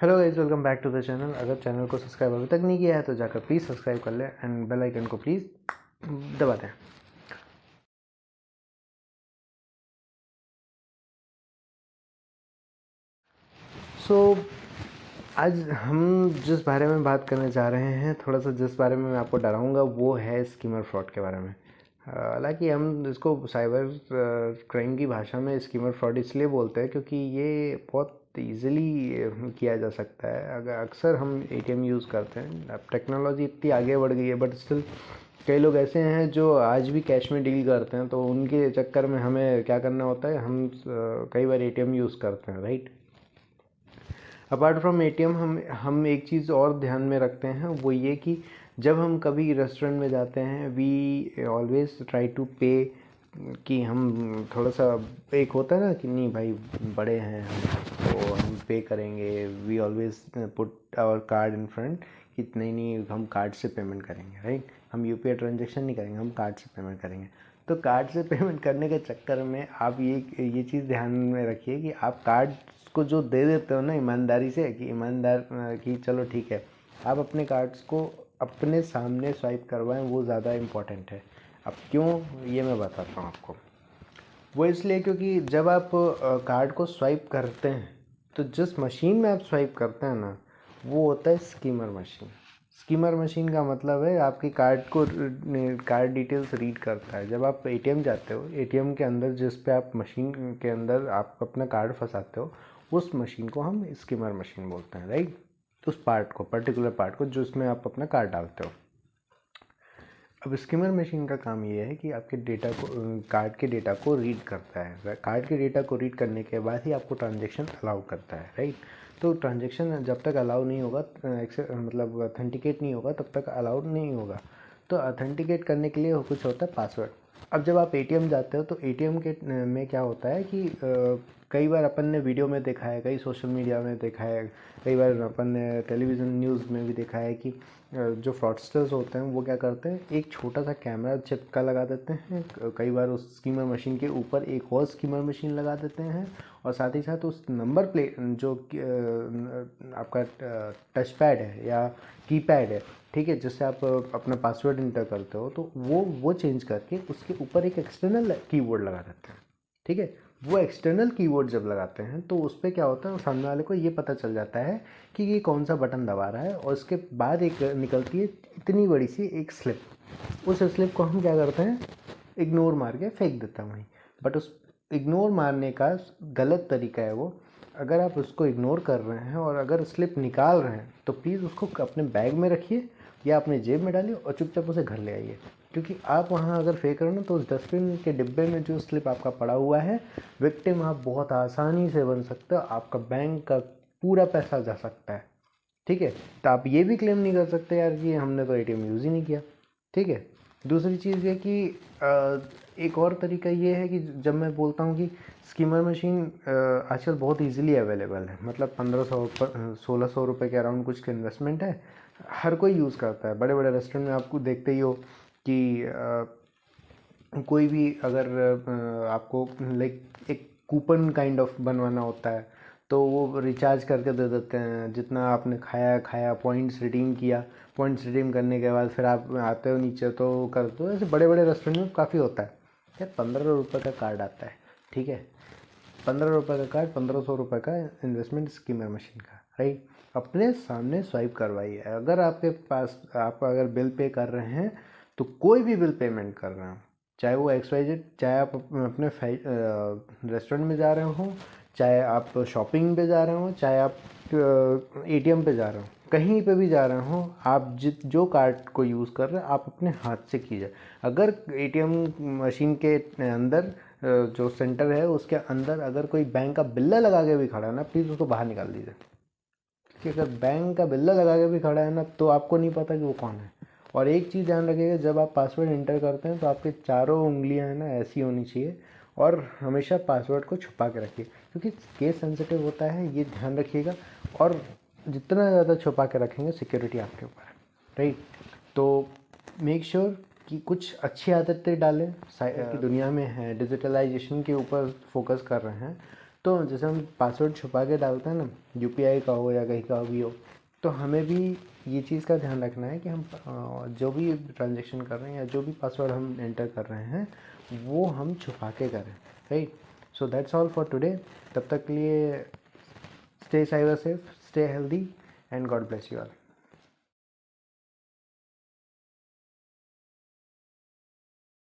Hello guys, welcome back to the channel. अगर channel को subscribe अभी तक नहीं किया है तो जाकर प्लीज़ सब्सक्राइब कर ले एंड बेल आइकन को प्लीज़ दबा दें। आज हम जिस बारे में बात करने जा रहे हैं, थोड़ा सा जिस बारे में मैं आपको डराऊंगा वो है स्कीमर फ्रॉड के बारे में। हालांकि हम इसको साइबर क्राइम की भाषा में स्कीमर फ्रॉड इसलिए बोलते हैं क्योंकि ये बहुत इजीली किया जा सकता है। अगर अक्सर हम एटीएम यूज़ करते हैं, अब टेक्नोलॉजी इतनी आगे बढ़ गई है बट स्टिल कई लोग ऐसे हैं जो आज भी कैश में डील करते हैं, तो उनके चक्कर में हमें क्या करना होता है, हम कई बार एटीएम यूज़ करते हैं, राइट। अपार्ट फ्रॉम एटीएम हम एक चीज़ और ध्यान में रखते हैं, वो ये कि जब हम कभी रेस्टोरेंट में जाते हैं वी ऑलवेज ट्राई टू पे, कि हम थोड़ा सा एक होता है ना कि नहीं भाई बड़े हैं हम तो हम पे करेंगे। We always put our card in front कि नहीं हम कार्ड से पेमेंट करेंगे, राइट। हम यूपीआई ट्रांजेक्शन नहीं करेंगे, हम कार्ड से पेमेंट करेंगे। तो कार्ड से पेमेंट करने के चक्कर में आप ये चीज़ ध्यान में रखिए कि आप कार्ड को जो दे देते हो ना ईमानदारी से, कि ईमानदार कि चलो ठीक है, आप अपने कार्ड्स को अपने सामने स्वाइप करवाएं, वो ज़्यादा इम्पोर्टेंट है। अब क्यों, ये मैं बताता हूँ आपको। वो इसलिए क्योंकि जब आप कार्ड को स्वाइप करते हैं तो जिस मशीन में आप स्वाइप करते हैं ना, वो होता है स्कीमर मशीन। स्कीमर मशीन का मतलब है आपकी कार्ड डिटेल्स रीड करता है। जब आप एटीएम जाते हो, एटीएम के अंदर जिस पे आप मशीन के अंदर आप अपना कार्ड फंसाते हो, उस मशीन को हम स्कीमर मशीन बोलते हैं, राइट। उस पार्ट को, पर्टिकुलर पार्ट को जिसमें आप अपना कार्ड डालते हो। अब स्किमर मशीन का काम ये है कि आपके डेटा को, कार्ड के डेटा को रीड करता है। कार्ड के डेटा को रीड करने के बाद ही आपको ट्रांजैक्शन अलाउ करता है, राइट। तो ट्रांजैक्शन जब तक अलाउ नहीं होगा, मतलब ऑथेंटिकेट नहीं होगा, तब तक अलाउड नहीं होगा। तो ऑथेंटिकेट करने के लिए कुछ होता है पासवर्ड। अब जब आप एटीएम जाते हो तो एटीएम के में क्या होता है कि कई बार अपन ने वीडियो में देखा है, कई सोशल मीडिया में देखा है, कई बार अपन ने टेलीविज़न न्यूज़ में भी देखा है कि जो फ्रॉडस्टर्स होते हैं वो क्या करते हैं, एक छोटा सा कैमरा चिपका लगा देते हैं। कई बार उस स्कीमर मशीन के ऊपर एक और स्कीमर मशीन लगा देते हैं, और साथ ही साथ उस नंबर प्लेट जो आपका टच पैड है या कीपैड है, ठीक है, जिससे आप अपना पासवर्ड इंटर करते हो, तो वो चेंज करके उसके ऊपर एक एक्सटर्नल कीबोर्ड लगा देते हैं, ठीक है। वो एक्सटर्नल कीबोर्ड जब लगाते हैं तो उस पर क्या होता है, सामने वाले को ये पता चल जाता है कि ये कौन सा बटन दबा रहा है, और उसके बाद एक निकलती है इतनी बड़ी सी एक स्लिप। उस स्लिप को हम क्या करते हैं, इग्नोर मार के फेंक देते हैं वहीं। बट उस इग्नोर मारने का गलत तरीका है वो। अगर आप उसको इग्नोर कर रहे हैं और अगर स्लिप निकाल रहे हैं तो प्लीज़ उसको अपने बैग में रखिए या अपने जेब में डालिए और चुपचाप उसे घर ले आइए। क्योंकि आप वहाँ अगर फेंक रहे हो ना, तो उस डस्टबिन के डिब्बे में जो स्लिप आपका पड़ा हुआ है, विक्टिम आप बहुत आसानी से बन सकते हो। आपका बैंक का पूरा पैसा जा सकता है, ठीक है। तो आप ये भी क्लेम नहीं कर सकते यार कि हमने तो एटीएम यूज़ ही नहीं किया, ठीक है। दूसरी चीज़ ये कि एक और तरीका ये है कि जब मैं बोलता हूँ कि स्कीमर मशीन आजकल बहुत इजीली अवेलेबल है, मतलब 1500 1600 रुपये के अराउंड कुछ का इन्वेस्टमेंट है, हर कोई यूज़ करता है। बड़े बड़े रेस्टोरेंट में आपको देखते ही हो कि कोई भी अगर आपको लाइक एक कूपन काइंड ऑफ बनवाना होता है तो वो रिचार्ज करके दे देते हैं। जितना आपने खाया पॉइंट्स रिडीम किया, पॉइंट्स रिडीम करने के बाद फिर आप आते हो नीचे तो करते हो। ऐसे बड़े बड़े रेस्टोरेंट में काफ़ी होता है। यार 15 रुपये का कार्ड आता है, ठीक है, 15 रुपये का कार्ड, 1500 रुपये का इन्वेस्टमेंट स्कीमर मशीन का, राइट। अपने सामने स्वाइप करवाइए। अगर आपके पास, आप अगर बिल पे कर रहे हैं तो कोई भी बिल पेमेंट कर रहे हैं, चाहे वो XYZ, चाहे आप अपने रेस्टोरेंट में जा रहे हो, चाहे आप शॉपिंग पे जा रहे हो, चाहे आप एटीएम पे जा रहे हो, कहीं पे भी जा रहे हो, आप जो कार्ड को यूज़ कर रहे हैं आप अपने हाथ से कीजिए। अगर एटीएम मशीन के अंदर जो सेंटर है उसके अंदर अगर कोई बैंक का बिल्ला लगा के भी खड़ा है ना, प्लीज़ उसको बाहर निकाल दीजिए। कि अगर बैंक का बिल्ला लगा के भी खड़ा है ना, तो आपको नहीं पता कि वो कौन है। और एक चीज़ ध्यान रखिएगा, जब आप पासवर्ड इंटर करते हैं तो आपके चारों उंगलियां है ना ऐसी होनी चाहिए, और हमेशा पासवर्ड को छुपा के रखिए क्योंकि केस सेंसिटिव होता है, ये ध्यान रखिएगा। और जितना ज़्यादा छुपा के रखेंगे सिक्योरिटी आपके ऊपर है, राइट। तो मेक श्योर कि कुछ अच्छी आदतें डालें। की दुनिया में है, डिजिटलाइजेशन के ऊपर फोकस कर रहे हैं, तो जैसे हम पासवर्ड छुपा के डालते हैं ना, यूपीआई का हो या कहीं का भी हो, तो हमें भी ये चीज़ का ध्यान रखना है कि हम जो भी ट्रांजेक्शन कर रहे हैं या जो भी पासवर्ड हम एंटर कर रहे हैं वो हम छुपा के करें, right. So that's all for today. तब तक के लिए stay cyber safe, stay healthy and God bless you all.